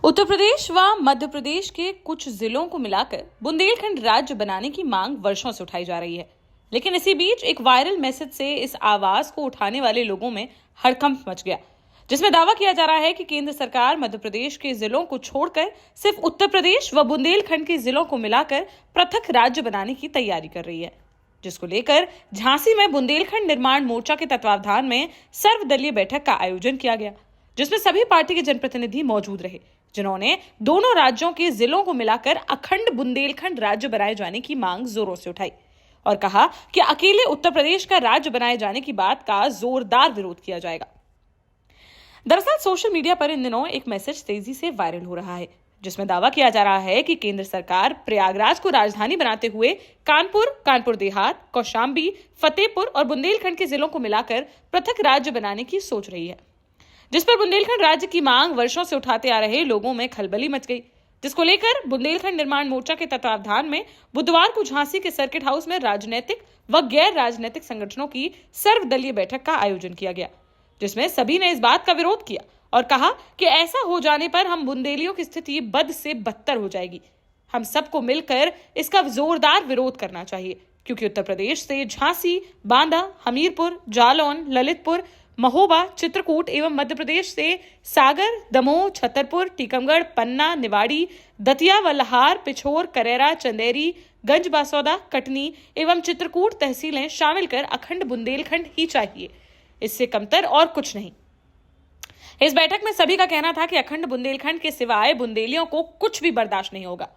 उत्तर प्रदेश व मध्य प्रदेश के कुछ जिलों को मिलाकर बुंदेलखंड राज्य बनाने की मांग वर्षों से उठाई जा रही है। लेकिन इसी बीच एक वायरल मैसेज से इस आवाज को उठाने वाले लोगों में हड़कंप मच गया, जिसमें दावा किया जा रहा है कि केंद्र सरकार मध्य प्रदेश के जिलों को छोड़कर सिर्फ उत्तर प्रदेश व बुंदेलखंड के जिलों को मिलाकर पृथक राज्य बनाने की तैयारी कर रही है, जिसको लेकर झांसी में बुंदेलखंड निर्माण मोर्चा के तत्वावधान में सर्वदलीय बैठक का आयोजन किया गया, जिसमें सभी पार्टी के जनप्रतिनिधि मौजूद रहे, जिन्होंने दोनों राज्यों के जिलों को मिलाकर अखंड बुंदेलखंड राज्य बनाए जाने की मांग जोरों से उठाई और कहा कि अकेले उत्तर प्रदेश का राज्य बनाए जाने की बात का जोरदार विरोध किया जाएगा। दरअसल सोशल मीडिया पर इन दिनों एक मैसेज तेजी से वायरल हो रहा है, जिसमें दावा किया जा रहा है कि केंद्र सरकार प्रयागराज को राजधानी बनाते हुए कानपुर, कानपुर देहात, कौशांबी, फतेहपुर और बुंदेलखंड के जिलों को मिलाकर पृथक राज्य बनाने की सोच रही है, जिस पर बुंदेलखंड राज्य की मांग वर्षों से उठाते आ रहे लोगों में खलबली मच गई, जिसको लेकर बुंदेलखंड निर्माण मोर्चा के तत्वावधान में बुधवार को झांसी के सर्किट हाउस में राजनीतिक व गैर राजनीतिक संगठनों की सर्वदलीय बैठक का आयोजन किया गया, जिसमें सभी ने इस बात का विरोध किया और कहा कि ऐसा हो जाने पर हम बुंदेलियों की स्थिति बद से बदतर हो जाएगी। हम सबको मिलकर इसका जोरदार विरोध करना चाहिए, क्योंकि उत्तर प्रदेश से झांसी, बांदा, हमीरपुर, जालौन, ललितपुर, महोबा, चित्रकूट एवं मध्य प्रदेश से सागर, दमोह, छतरपुर, टीकमगढ़, पन्ना, निवाड़ी, दतिया, वल्हार, पिछोर, करेरा, चंदेरी, गंज बासौदा, कटनी एवं चित्रकूट तहसीलें शामिल कर अखंड बुंदेलखंड ही चाहिए, इससे कमतर और कुछ नहीं। इस बैठक में सभी का कहना था कि अखंड बुंदेलखंड के सिवाय बुंदेलियों को कुछ भी बर्दाश्त नहीं होगा।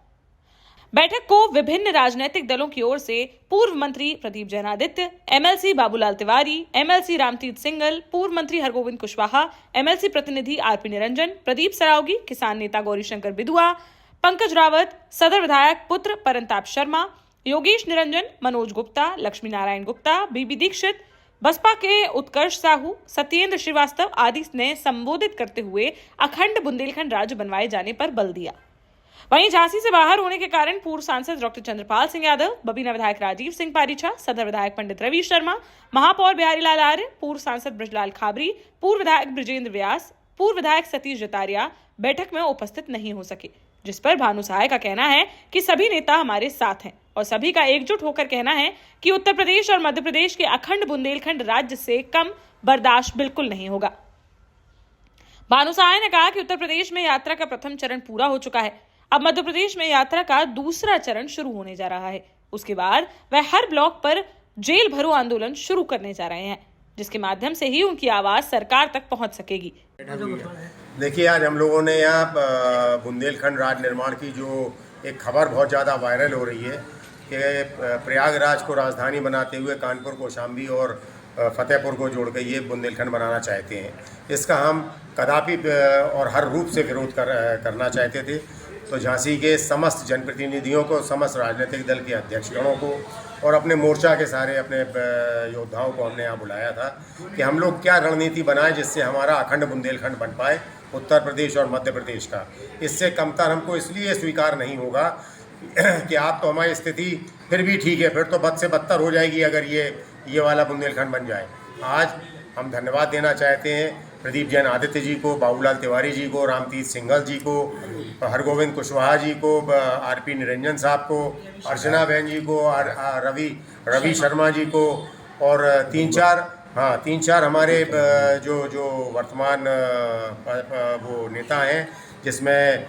बैठक को विभिन्न राजनीतिक दलों की ओर से पूर्व मंत्री Pradeep Jain Aditya, MLC Babulal Tiwari, MLC Ramtirth single, पूर्व मंत्री हरगोविंद कुशवाहा, एमएलसी प्रतिनिधि आरपी निरंजन, प्रदीप सरावगी, किसान नेता गौरीशंकर बिदुआ, पंकज रावत, सदर विधायक पुत्र परंताप शर्मा, योगेश निरंजन, मनोज गुप्ता, लक्ष्मी नारायण गुप्ता, बीबी दीक्षित, बसपा के उत्कर्ष साहू, सत्येंद्र श्रीवास्तव आदि ने संबोधित करते हुए अखंड बुंदेलखंड राज्य बनवाए जाने पर बल दिया। वहीं झांसी से बाहर होने के कारण पूर्व सांसद डॉक्टर चंद्रपाल सिंह यादव, बबीना विधायक राजीव सिंह पारीछा, सदर विधायक पंडित रवि शर्मा, महापौर बिहारी लाल आर्य, पूर्व सांसद ब्रजलाल खाबरी, पूर्व विधायक ब्रजेंद्र व्यास, पूर्व विधायक सतीश जतारिया बैठक में उपस्थित नहीं हो सके, जिस पर भानु सहाय का कहना है कि सभी नेता हमारे साथ हैं और सभी का एकजुट होकर कहना है कि उत्तर प्रदेश और मध्य प्रदेश के अखंड बुंदेलखंड राज्य से कम बर्दाश्त बिल्कुल नहीं होगा। भानु सहाय ने कहा कि उत्तर प्रदेश में यात्रा का प्रथम चरण पूरा हो चुका है, अब मध्य प्रदेश में यात्रा का दूसरा चरण शुरू होने जा रहा है। उसके बाद वह हर ब्लॉक पर जेल भरो आंदोलन शुरू करने जा रहे हैं, जिसके माध्यम से ही उनकी आवाज सरकार तक पहुंच सकेगी। देखिए, आज हम लोगों ने यहाँ बुंदेलखंड राज्य निर्माण की जो एक खबर बहुत ज़्यादा वायरल हो रही है कि प्रयागराज को राजधानी बनाते हुए कानपुर, कौशांबी और फतेहपुर को जोड़ के ये बुंदेलखंड बनाना चाहते हैं, इसका हम कदापि और हर रूप से विरोध करना चाहते थे। तो झांसी के समस्त जनप्रतिनिधियों को, समस्त राजनीतिक दल के अध्यक्षगणों को और अपने मोर्चा के सारे अपने योद्धाओं को हमने यहाँ बुलाया था कि हम लोग क्या रणनीति बनाएं जिससे हमारा अखंड बुंदेलखंड बन पाए, उत्तर प्रदेश और मध्य प्रदेश का। इससे कमतर हमको इसलिए स्वीकार नहीं होगा कि आप तो हमारी स्थिति फिर भी ठीक है, फिर तो बद से बदतर हो जाएगी अगर ये वाला बुंदेलखंड बन जाए। आज हम धन्यवाद देना चाहते हैं प्रदीप जैन आदित्य जी को, बाबूलाल तिवारी जी को, रामतीर्थ सिंगल जी को, हरगोविंद कुशवाहा जी को, आरपी निरंजन साहब को, अर्चना बहन जी को, रवि शर्मा जी को और तीन चार हमारे जो वर्तमान वो नेता हैं, जिसमें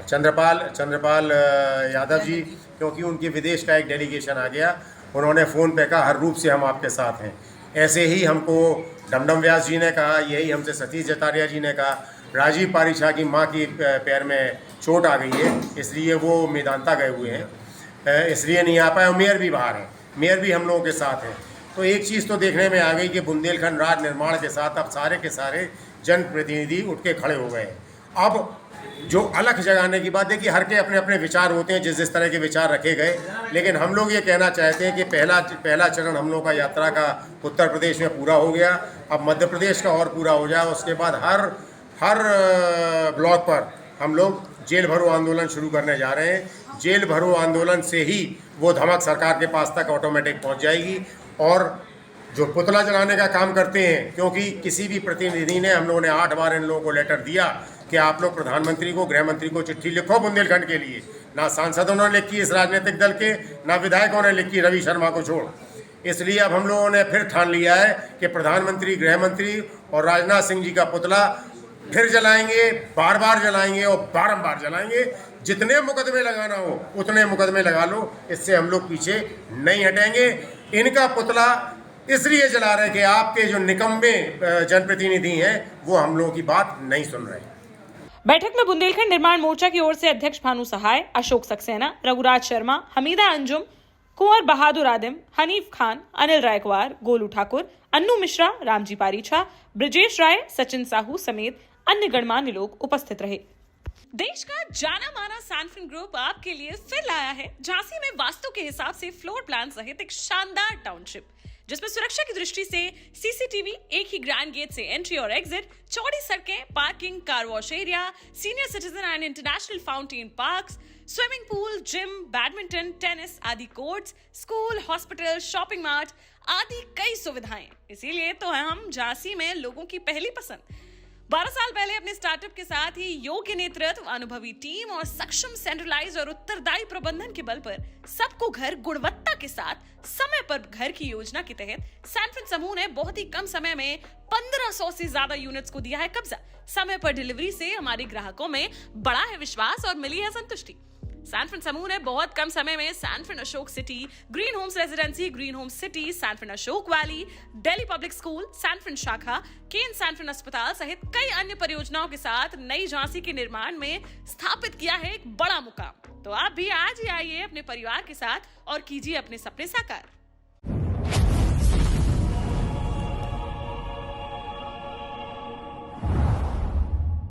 चंद्रपाल यादव जी, क्योंकि उनके विदेश का एक डेलीगेशन आ गया, उन्होंने फ़ोन पे कहा हर रूप से हम आपके साथ हैं। ऐसे ही हमको डमडम व्यास जी ने कहा, यही हमसे सतीश जतारिया जी ने कहा, राजीव पारीछा की मां की पैर में चोट आ गई है, इसलिए वो मेदांता गए हुए हैं, इसलिए नहीं आ पाए, और मेयर भी बाहर हैं, मेयर भी हम लोगों के साथ हैं। तो एक चीज़ तो देखने में आ गई कि बुंदेलखंड राज्य निर्माण के साथ अब सारे के सारे जनप्रतिनिधि उठ के खड़े हो गए हैं। अब जो अलग जगाने की बात, देखिए हर के अपने अपने विचार होते हैं, जिस तरह के विचार रखे गए, लेकिन हम लोग ये कहना चाहते हैं कि पहला चरण हम लोग का यात्रा का उत्तर प्रदेश में पूरा हो गया, अब मध्य प्रदेश का और पूरा हो जाए। उसके बाद हर ब्लॉक पर हम लोग जेल भरो आंदोलन शुरू करने जा रहे हैं। जेल भरो आंदोलन से ही वो धमक सरकार के पास तक ऑटोमेटिक पहुंच जाएगी और जो पुतला जलाने का काम करते हैं, क्योंकि किसी भी प्रतिनिधि ने, हम लोगों ने 8 बार इन लोगों को लेटर दिया कि आप लोग प्रधानमंत्री को, गृह मंत्री को चिट्ठी लिखो बुंदेलखंड के लिए। ना सांसदों ने लिखी इस राजनीतिक दल के, ना विधायकों ने लिखी, रवि शर्मा को छोड़। इसलिए अब हम लोगों ने फिर ठान लिया है कि प्रधानमंत्री, गृह मंत्री और राजनाथ सिंह जी का पुतला फिर जलाएंगे, बार बार जलाएंगे और बारंबार जलाएंगे। जितने मुकदमे लगाना हो उतने मुकदमे लगा लो, इससे हम लोग पीछे नहीं हटेंगे। इनका पुतला इसलिए जला रहे कि आपके जो निकम्मे जनप्रतिनिधि हैं वो हम लोगों की बात नहीं सुन रहे। बैठक में बुंदेलखंड निर्माण मोर्चा की ओर से अध्यक्ष भानु सहाय, अशोक सक्सेना, रघुराज शर्मा, हमीदा अंजुम, कुंवर बहादुर आदिम, हनीफ खान, अनिल रायकवार, गोलू ठाकुर, अन्नू मिश्रा, रामजी पारीछा, ब्रजेश राय, सचिन साहू समेत अन्य गणमान्य लोग उपस्थित रहे। देश का जाना माना सैनफिन ग्रुप आपके लिए फिर लाया है झांसी में वास्तु के हिसाब से फ्लोर प्लान सहित एक शानदार टाउनशिप, जिसमें सुरक्षा की दृष्टि से सीसीटीवी, एक ही ग्रैंड गेट से एंट्री और एग्जिट, चौड़ी सड़कें, parking, car wash area, senior citizen and international fountain parks, swimming pool, gym, badminton, tennis आदि courts, school, hospital, shopping mart आदि कई सुविधाएं। इसीलिए तो हम झांसी में लोगों की पहली पसंद। 12 साल पहले अपने स्टार्टअप के साथ ही योग्य नेतृत्व, अनुभवी टीम और सक्षम सेंट्रलाइज और उत्तरदायी प्रबंधन के बल पर सबको घर गुणवत्ता के साथ समय पर घर की योजना के तहत सैनफिन समूह ने बहुत ही कम समय में 1500 से ज्यादा यूनिट्स को दिया है कब्जा। समय पर डिलीवरी से हमारे ग्राहकों में बड़ा है विश्वास और मिली है संतुष्टि। सैनफिन समूह ने बहुत कम समय में Sanfin Ashok city, green homes residency, green homes city, Sanfin Ashok valley, Delhi public school, Sanfin शाखा, केन सैनफिन अस्पताल सहित कई अन्य परियोजनाओं के साथ नई झांसी के निर्माण में स्थापित किया है एक बड़ा मुकाम। तो आप भी आज ही आइए अपने परिवार के साथ और कीजिए अपने सपने साकार।